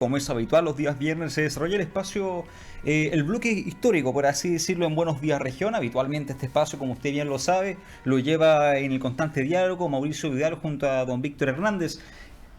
Como es habitual, los días viernes se desarrolla el espacio, el bloque histórico, por así decirlo, en Buenos Días Región. Habitualmente este espacio, como usted bien lo sabe, lo lleva en el constante diálogo Mauricio Vidal junto a don Víctor Hernández.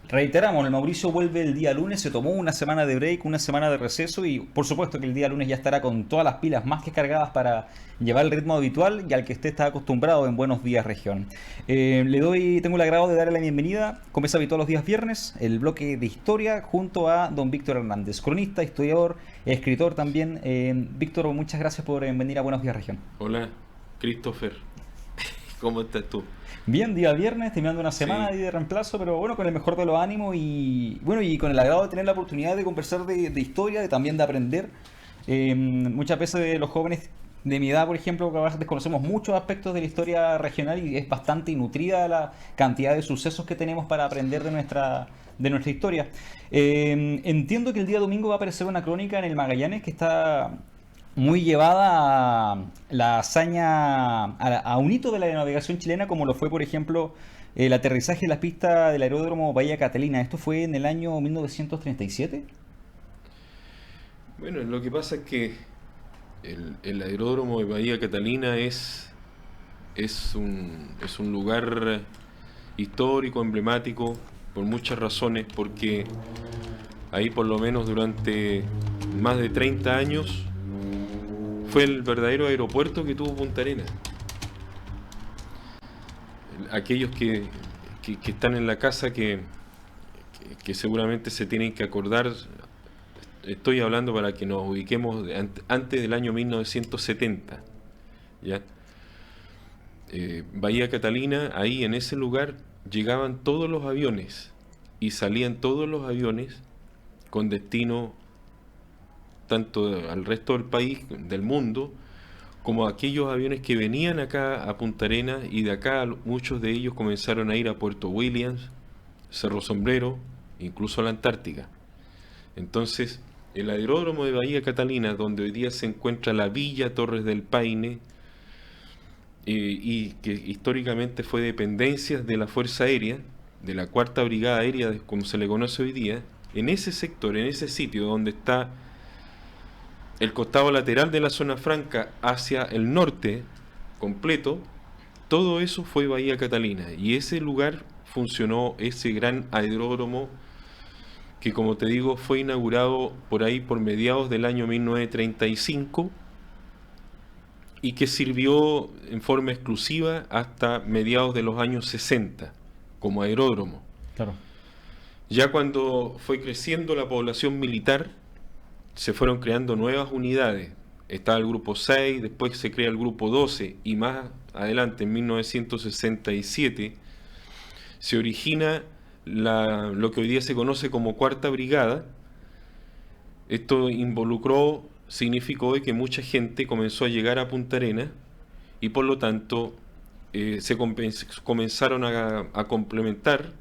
Reiteramos, el Mauricio vuelve el día lunes, se tomó una semana de break, una semana de receso y por supuesto que el día lunes ya estará con todas las pilas más que cargadas para llevar el ritmo habitual y al que usted está acostumbrado en Buenos Días Región. Tengo el agrado de darle la bienvenida, como es habitual los días viernes, el bloque de historia junto a don Víctor Hernández, cronista, historiador, escritor también. Víctor, muchas gracias por venir a Buenos Días Región. Hola, Christopher. ¿Cómo estás tú? Bien, día viernes, terminando una semana Sí, ahí de reemplazo, pero bueno, con el mejor de los ánimos y bueno, y con el agrado de tener la oportunidad de conversar de historia, de también de aprender. Muchas veces los jóvenes de mi edad, por ejemplo, que a veces desconocemos muchos aspectos de la historia regional y es bastante nutrida la cantidad de sucesos que tenemos para aprender de nuestra historia. Entiendo que el día domingo va a aparecer una crónica en el Magallanes que está muy llevada a la hazaña, a un hito de la navegación chilena, como lo fue, por ejemplo, el aterrizaje en la pista del aeródromo Bahía Catalina. Esto fue en el año 1937. bueno, lo que pasa es que el aeródromo de Bahía Catalina es un lugar histórico, emblemático, por muchas razones, porque ahí por lo menos durante más de 30 años fue el verdadero aeropuerto que tuvo Punta Arenas. Aquellos que están en la casa que seguramente se tienen que acordar. Estoy hablando para que nos ubiquemos antes del año 1970, ¿ya? Bahía Catalina, ahí en ese lugar llegaban todos los aviones y salían todos los aviones con destino tanto al resto del país, del mundo, como aquellos aviones que venían acá a Punta Arenas, y de acá muchos de ellos comenzaron a ir a Puerto Williams, Cerro Sombrero, incluso a la Antártica. Entonces, el aeródromo de Bahía Catalina, donde hoy día se encuentra la Villa Torres del Paine, y que históricamente fue dependencia de la Fuerza Aérea, de la Cuarta Brigada Aérea, como se le conoce hoy día, en ese sector, en ese sitio donde está el costado lateral de la zona franca hacia el norte completo, todo eso fue Bahía Catalina, y ese lugar funcionó, ese gran aeródromo que, como te digo, fue inaugurado por ahí por mediados del año 1935 y que sirvió en forma exclusiva hasta mediados de los años 60 como aeródromo. Claro. Ya cuando fue creciendo la población militar, se fueron creando nuevas unidades. Estaba el grupo 6, después se crea el grupo 12 y más adelante, en 1967, se origina lo que hoy día se conoce como Cuarta Brigada. Esto significó de que mucha gente comenzó a llegar a Punta Arenas y por lo tanto comenzaron a complementar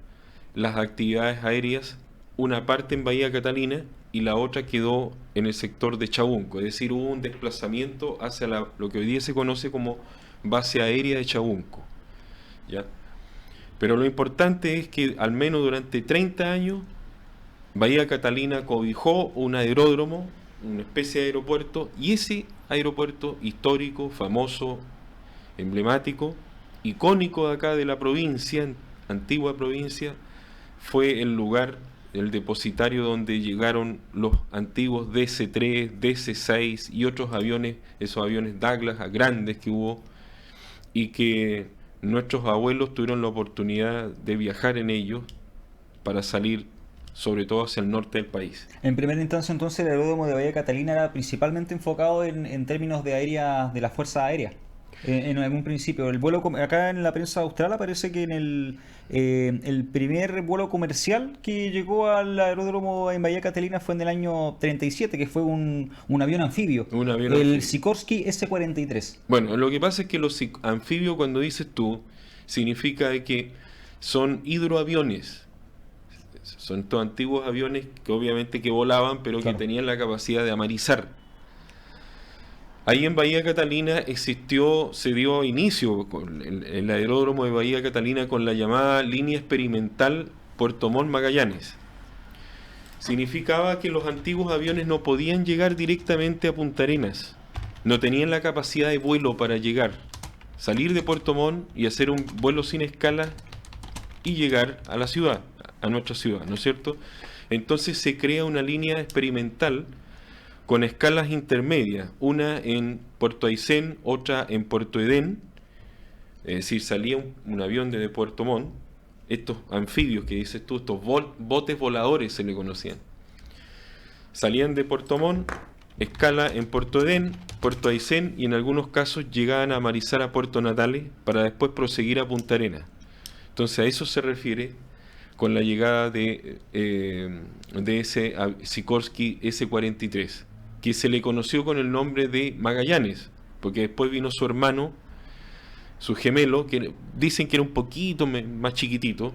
las actividades aéreas, una parte en Bahía Catalina y la otra quedó en el sector de Chabunco, es decir, hubo un desplazamiento hacia lo que hoy día se conoce como base aérea de Chabunco, ¿ya? Pero lo importante es que al menos durante 30 años Bahía Catalina cobijó un aeródromo, una especie de aeropuerto, y ese aeropuerto histórico, famoso, emblemático, icónico de acá de la provincia, antigua provincia, fue el lugar, el depositario donde llegaron los antiguos DC-3, DC-6 y otros aviones, esos aviones Douglas grandes que hubo, y que nuestros abuelos tuvieron la oportunidad de viajar en ellos para salir sobre todo hacia el norte del país. En primera instancia, entonces, el aeródromo de Bahía Catalina era principalmente enfocado en términos de aérea, de la Fuerza Aérea. En algún principio, acá en la prensa austral aparece que el primer vuelo comercial que llegó al aeródromo en Bahía Catalina fue en el año 37, que fue un avión anfibio, Un avión el anfibio. Sikorsky S-43. Bueno, lo que pasa es que los anfibios, cuando dices tú, significa de que son hidroaviones. Son estos antiguos aviones que obviamente que volaban, pero que Claro. tenían la capacidad de amarizar. Ahí en Bahía Catalina se dio inicio con el aeródromo de Bahía Catalina con la llamada línea experimental Puerto Montt Magallanes. significaba que los antiguos aviones no podían llegar directamente a Punta Arenas, no tenían la capacidad de vuelo para llegar, salir de Puerto Montt y hacer un vuelo sin escala y llegar a la ciudad, a nuestra ciudad, ¿no es cierto? Entonces se crea una línea experimental con escalas intermedias, una en Puerto Aysén, otra en Puerto Edén, es decir, salía un avión desde Puerto Montt, estos anfibios que dices tú, estos botes voladores se le conocían, salían de Puerto Montt, escala en Puerto Edén, Puerto Aysén y en algunos casos llegaban a Marizar, Puerto Natales, para después proseguir a Punta Arenas. Entonces a eso se refiere con la llegada de ese Sikorsky S-43, que se le conoció con el nombre de Magallanes, porque después vino su hermano, su gemelo, que dicen que era un poquito más chiquitito,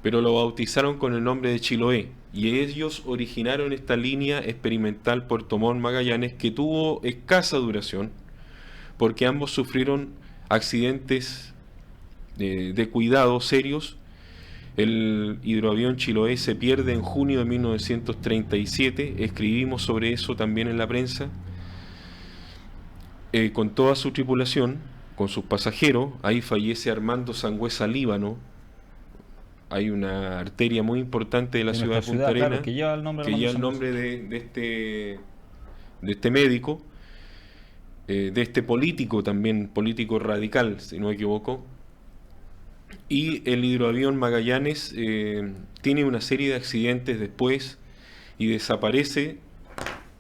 pero lo bautizaron con el nombre de Chiloé, y ellos originaron esta línea experimental Puerto Montt Magallanes, que tuvo escasa duración, porque ambos sufrieron accidentes de cuidado serios. El hidroavión Chiloé se pierde en junio de 1937, escribimos sobre eso también en la prensa, con toda su tripulación, con sus pasajeros. Ahí fallece Armando Sangüesa Líbano. Hay una arteria muy importante de la ciudad de Punta Arenas, claro, que lleva el nombre, de este médico, de este político también, político radical, si no me equivoco. Y el hidroavión Magallanes tiene una serie de accidentes después y desaparece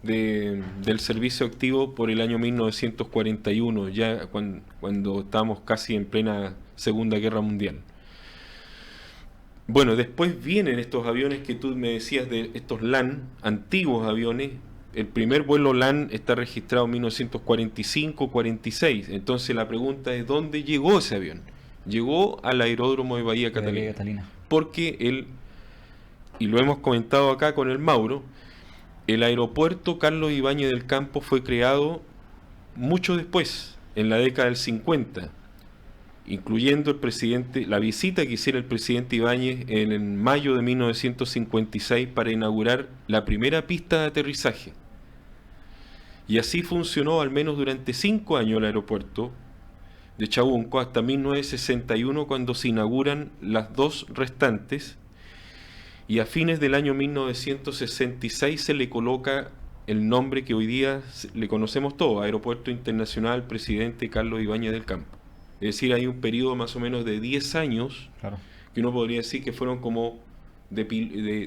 del servicio activo por el año 1941, ya cuando estábamos casi en plena Segunda Guerra Mundial. Bueno, después vienen estos aviones que tú me decías, de estos LAN, antiguos aviones. El primer vuelo LAN está registrado en 1945-46. Entonces la pregunta es, ¿dónde llegó ese avión? Llegó al aeródromo de Bahía Catalina. Porque y lo hemos comentado acá con el Mauro, el aeropuerto Carlos Ibáñez del Campo fue creado mucho después, en la década del 50, incluyendo la visita que hiciera el presidente Ibáñez en mayo de 1956 para inaugurar la primera pista de aterrizaje. Y así funcionó al menos durante 5 años el aeropuerto de Chaúnco, hasta 1961, cuando se inauguran las 2 restantes, y a fines del año 1966 se le coloca el nombre que hoy día le conocemos todos, Aeropuerto Internacional Presidente Carlos Ibáñez del Campo. Es decir, hay un periodo más o menos de 10 años, claro, que uno podría decir que fueron como de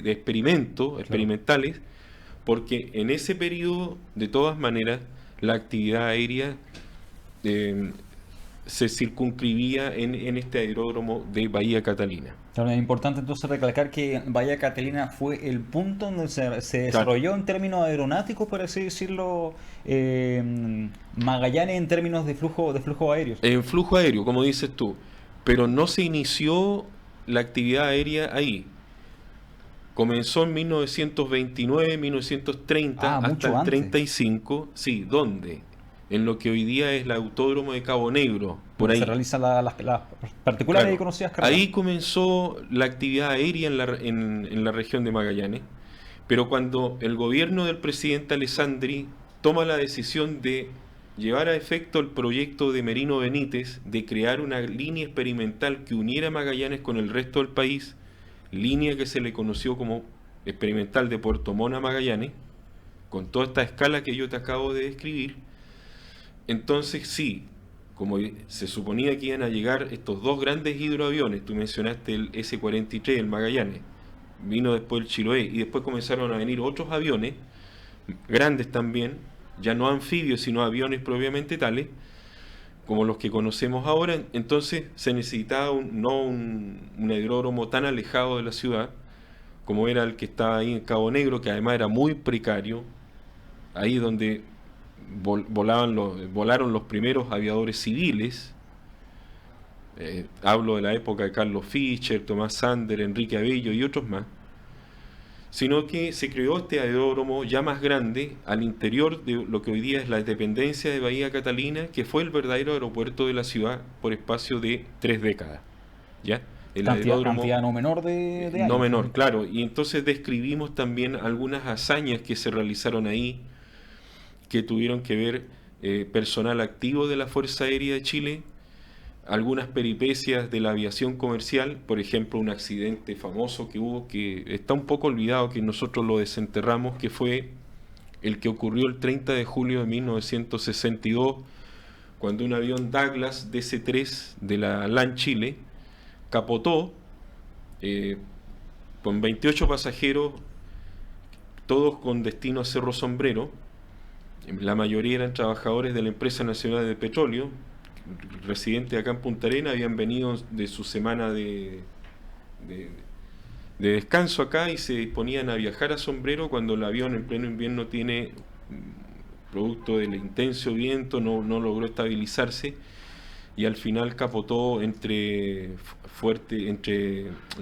experimentales, porque en ese periodo, de todas maneras, la actividad aérea se circunscribía en este aeródromo de Bahía Catalina. Claro, es importante entonces recalcar que Bahía Catalina fue el punto donde se desarrolló, claro, en términos aeronáuticos, por así decirlo, Magallanes en términos de flujo aéreo. En flujo aéreo, como dices tú, pero no se inició la actividad aérea ahí. Comenzó en 1929, 1930, hasta el 35. Sí, ¿dónde? En lo que hoy día es el autódromo de Cabo Negro, por ahí. Se realizan las particulares, claro, y conocidas carreras. Ahí comenzó la actividad aérea en la región de Magallanes, pero cuando el gobierno del presidente Alessandri toma la decisión de llevar a efecto el proyecto de Merino Benítez de crear una línea experimental que uniera Magallanes con el resto del país, línea que se le conoció como experimental de Puerto Montt a Magallanes, con toda esta escala que yo te acabo de describir. Entonces sí, como se suponía que iban a llegar estos 2 grandes hidroaviones, tú mencionaste el S-43, el Magallanes, vino después el Chiloé, y después comenzaron a venir otros aviones, grandes también, ya no anfibios, sino aviones propiamente tales, como los que conocemos ahora. Entonces se necesitaba no un aeródromo tan alejado de la ciudad, como era el que estaba ahí en Cabo Negro, que además era muy precario, ahí donde volaron los primeros aviadores civiles. Hablo de la época de Carlos Fischer, Tomás Sander, Enrique Abello y otros más, sino que se creó este aeródromo ya más grande al interior de lo que hoy día es la dependencia de Bahía Catalina, que fue el verdadero aeropuerto de la ciudad por espacio de 3 décadas, ¿ya? el aeródromo. Cantidad no menor de No años. menor, claro. Y entonces describimos también algunas hazañas que se realizaron ahí, que tuvieron que ver personal activo de la Fuerza Aérea de Chile, algunas peripecias de la aviación comercial, por ejemplo, un accidente famoso que hubo, que está un poco olvidado, que nosotros lo desenterramos, que fue el que ocurrió el 30 de julio de 1962, cuando un avión Douglas DC-3 de la LAN Chile capotó eh, con 28 pasajeros, todos con destino a Cerro Sombrero. La mayoría eran trabajadores de la Empresa Nacional de Petróleo, residentes acá en Punta Arenas, habían venido de su semana de, de descanso acá y se disponían a viajar a Sombrero cuando el avión en pleno invierno tiene, producto del intenso viento, no logró estabilizarse y al final capotó entre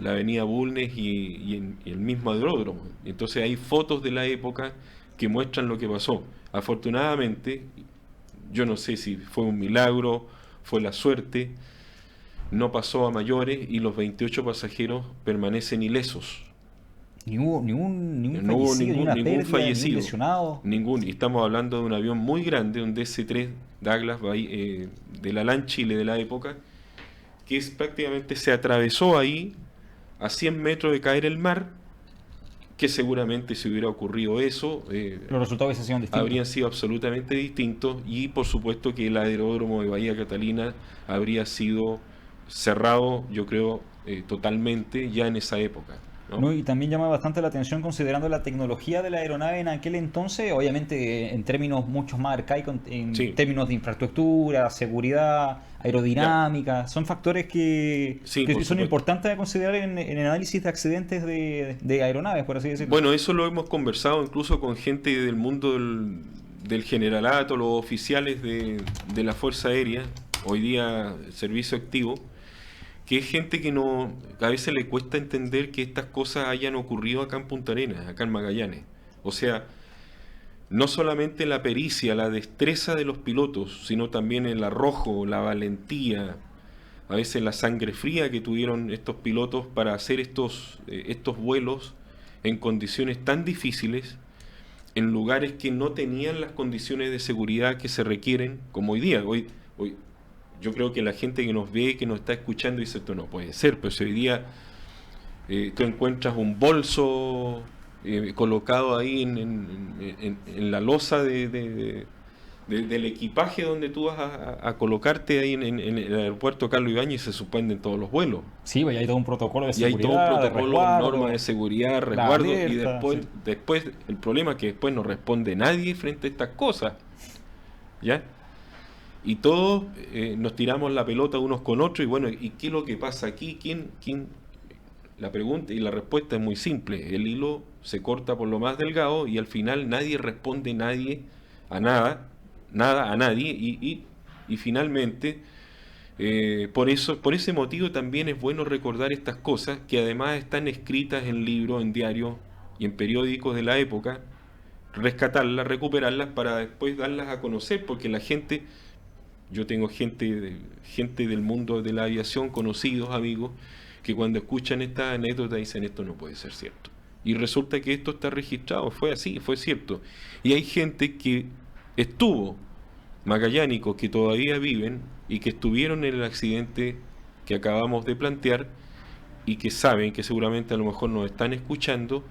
la avenida Bulnes y el mismo aeródromo. Entonces hay fotos de la época que muestran lo que pasó. Afortunadamente, yo no sé si fue un milagro, fue la suerte, no pasó a mayores y los 28 pasajeros permanecen ilesos. Ningún No hubo fallecido, ni una ningún pérdida, ningún fallecido, lesionado. y estamos hablando de un avión muy grande, un DC-3 Douglas de la LAN Chile de la época, que prácticamente se atravesó ahí a 100 metros de caer el mar, que seguramente si hubiera ocurrido eso, Los resultados hubiesen sido distintos. habrían sido absolutamente distintos y por supuesto que el aeródromo de Bahía Catalina habría sido cerrado, yo creo, totalmente ya en esa época, ¿no? ¿No? Y también llama bastante la atención considerando la tecnología de la aeronave en aquel entonces, obviamente en términos mucho más arcaicos, en Sí. términos de infraestructura, seguridad, aerodinámica, son factores Sí, que por son supuesto. importantes a considerar en el análisis de accidentes de aeronaves, por así decirlo. Bueno, eso lo hemos conversado incluso con gente del mundo del generalato, los oficiales de la Fuerza Aérea, hoy día servicio activo, que es gente que a veces le cuesta entender que estas cosas hayan ocurrido acá en Punta Arenas, acá en Magallanes. O sea, no solamente la pericia, la destreza de los pilotos, sino también el arrojo, la valentía, a veces la sangre fría que tuvieron estos pilotos para hacer estos vuelos en condiciones tan difíciles, en lugares que no tenían las condiciones de seguridad que se requieren, como hoy día. Hoy yo creo que la gente que nos ve, que nos está escuchando, dice, esto no puede ser, pero si hoy día tú encuentras un bolso colocado ahí en la losa del equipaje donde tú vas a colocarte ahí en el aeropuerto Carlos Ibáñez, se suspenden todos los vuelos. Sí, pues hay todo un protocolo de Y hay todo un seguridad, de protocolo, resguardo, normas de seguridad, la resguardo, y alerta, sí. después el problema es que después no responde nadie frente a estas cosas. ¿Ya? Y todos nos tiramos la pelota unos con otros y bueno, ¿y qué es lo que pasa aquí? ¿Quién? La pregunta y la respuesta es muy simple. El hilo se corta por lo más delgado y al final nadie responde a nada a nadie y finalmente por ese motivo también es bueno recordar estas cosas que además están escritas en libros, en diarios y en periódicos de la época, rescatarlas, recuperarlas para después darlas a conocer, porque la gente, yo tengo gente del mundo de la aviación, conocidos, amigos, que cuando escuchan esta anécdota dicen esto no puede ser cierto. Y resulta que esto está registrado, fue así, fue cierto. Y hay gente que estuvo, magallánicos que todavía viven y que estuvieron en el accidente que acabamos de plantear y que saben que seguramente a lo mejor nos están escuchando,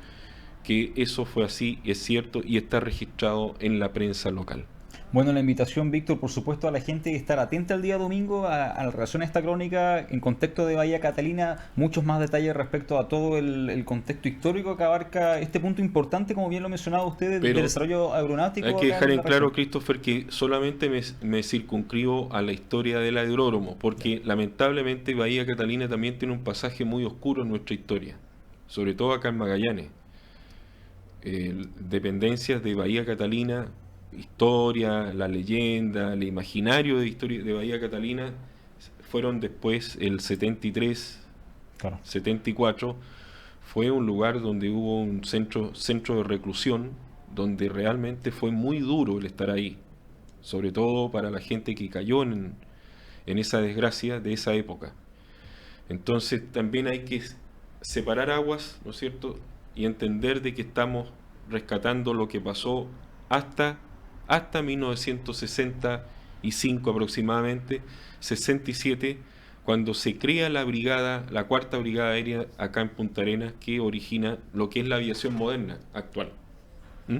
que eso fue así, es cierto y está registrado en la prensa local. Bueno, la invitación, Víctor, por supuesto, a la gente de estar atenta el día domingo a la relación a esta crónica en contexto de Bahía Catalina, muchos más detalles respecto a todo el contexto histórico que abarca este punto importante, como bien lo mencionaba usted, del desarrollo aeronáutico. Hay que acá dejar en claro, región. Christopher, que solamente me circunscribo a la historia del aeródromo, porque lamentablemente Bahía Catalina también tiene un pasaje muy oscuro en nuestra historia, sobre todo acá en Magallanes. Dependencias de Bahía Catalina, historia, la leyenda, el imaginario de historia de Bahía Catalina fueron después el 73, Claro. 74, fue un lugar donde hubo un centro de reclusión, donde realmente fue muy duro el estar ahí, sobre todo para la gente que cayó en esa desgracia de esa época. Entonces también hay que separar aguas, ¿no es cierto? Y entender de que estamos rescatando lo que pasó hasta 1965 aproximadamente, 67, cuando se crea la brigada, la cuarta brigada aérea acá en Punta Arenas, que origina lo que es la aviación moderna actual. ¿Mm?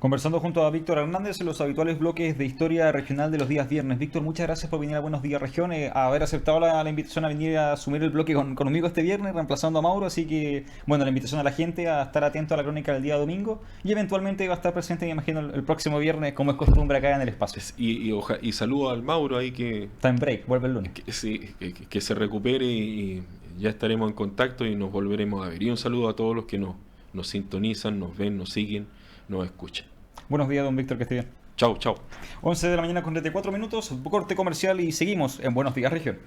Conversando junto a Víctor Hernández en los habituales bloques de historia regional de los días viernes. Víctor, muchas gracias por venir a Buenos Días Región, haber aceptado la invitación a venir a asumir el bloque conmigo este viernes, reemplazando a Mauro. Así que, bueno, la invitación a la gente a estar atento a la crónica del día domingo y eventualmente va a estar presente, me imagino, el próximo viernes, como es costumbre acá en el espacio. Y saludo al Mauro ahí Está en break, vuelve el lunes. Que se recupere y ya estaremos en contacto y nos volveremos a ver. Y un saludo a todos los que nos sintonizan, nos ven, nos siguen, nos escuchan. Buenos días, don Víctor, que esté bien. Chau, chau. 11 de la mañana con 34 minutos, corte comercial y seguimos en Buenos Días Región.